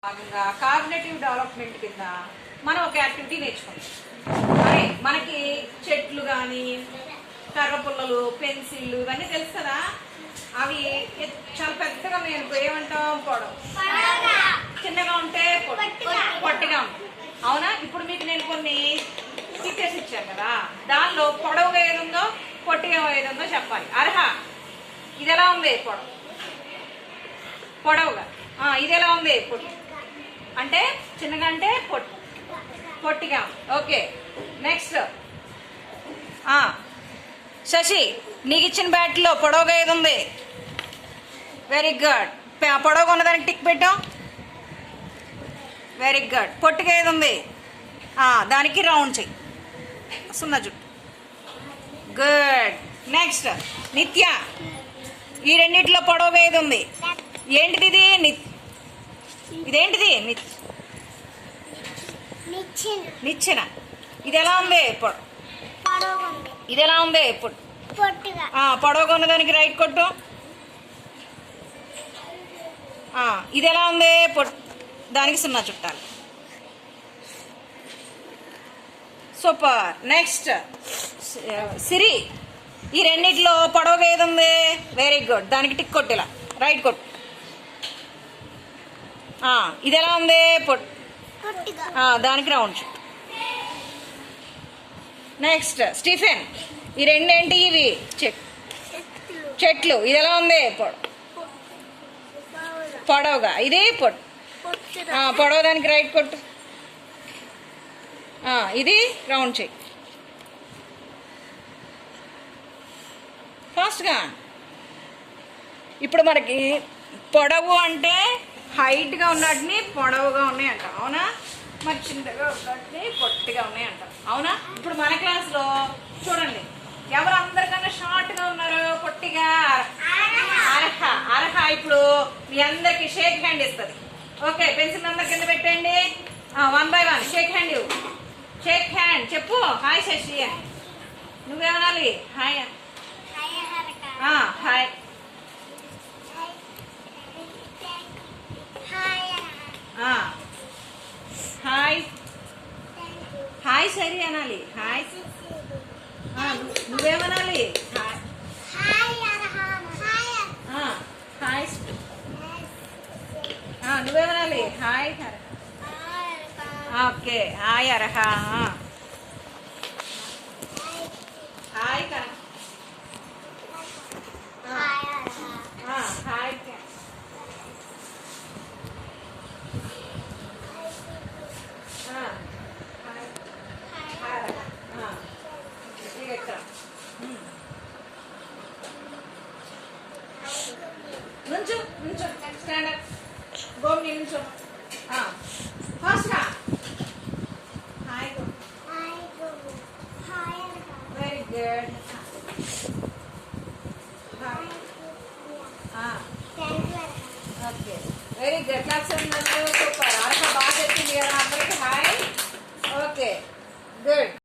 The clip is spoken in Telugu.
భాగంగా కాగ్నిటివ్ డెవలప్మెంట్ కింద మనం ఒక యాక్టివిటీ నేర్చుకుంటాం. అరే మనకి చెట్లు కానీ కర్ర పుల్లలు పెన్సిళ్ళు ఇవన్నీ తెలుసు కదా. అవి చాలా పెద్దగా మేము ఏమంటాం పొడవు, చిన్నగా ఉంటే పొట్టిగా ఉంటుంది. అవునా? ఇప్పుడు మీకు నేను కొన్ని పిక్చర్స్ ఇచ్చాను కదా, దానిలో పొడవుగా ఏది ఉందో పొట్టిగా ఏది ఉందో చెప్పాలి. అర్హ ఇది ఎలా ఉంది? పొడవుగా. ఇది ఎలా ఉంది? పొట్టి అంటే చిన్నగా అంటే పొట్టిగా. Okay, next. శశి నీకు ఇచ్చిన బ్యాట్లో పొడవుగా ఏది ఉంది? Very good. పొడవుగా ఉన్నదానికి టిక్ పెట్టాం. Very good. పొట్టిగా ఏది ఉంది? దానికి రౌండ్ చెయ్యి, సున్నా జుట్టు. గుడ్. నెక్స్ట్ నిత్య, ఈ రెండిట్లో పొడవుగా ఏది ఉంది? ఏంటిది ఇది? ఇదేంటిది? నిచ్చెన. ఇది ఎలా ఉంది? ఇది ఎలా ఉంది? పొడవుగా ఉన్నదానికి రైట్ కొట్టు. ఇది ఎలా ఉంది? దానికి సున్నా చుట్టాలి. సూపర్. నెక్స్ట్ సిరి, ఈ రెండిట్లో పొడవుగా ఏది ఉంది? Very good. దానికి టిక్ కొట్టిలా రైట్ కొట్టు. ఇది ఎలా ఉంది? దానికి రౌండ్ చుట్టు. నెక్స్ట్ స్టీఫెన్, ఈ రెండేంటి? ఇవి చెట్లు. ఇది ఎలా ఉంది? పొడవుగా. ఇది పొడవు, దానికి రైట్ కొట్టు. ఇది రౌండ్ చెయ్యి ఫాస్ట్గా. ఇప్పుడు మనకి పొడవు అంటే హైట్గా ఉన్నటిని పొడవుగా ఉన్నాయి అంట. అవునా? మరి చిన్నగా ఉన్నటిని పొట్టిగా ఉన్నాయి అంట. అవునా? ఇప్పుడు మన క్లాస్లో చూడండి, ఎవరు అందరికన్నా షార్ట్గా ఉన్నారు? పొట్టిగా. అర్హ ఇప్పుడు మీ అందరికి షేక్ హ్యాండ్ ఇస్తుంది. ఓకే, పెన్సిల్ అందరి కింద పెట్టండి. 1 by 1 షేక్ హ్యాండ్ ఇవ్వు. షేక్ హ్యాండ్ చెప్పు. హాయ్ శశి అని నువ్వేమనాలి? హాయ్. హాయ్. హాయ్ హాయ్ సరి అనాలి. హాయ్. నువ్వేమనాలి? హాయ్. నువ్వేమనాలి? Hi. Okay, hi Arha. Hi hi. నుంచో స్టాండ్ అప్. గోమ్ని నుంచో ఫాస్ట్గా. Hi. Very good. Okay, very good. Class super. Arha బాగా చెప్పింది కదా అందరికి. హాయ్. Okay, good.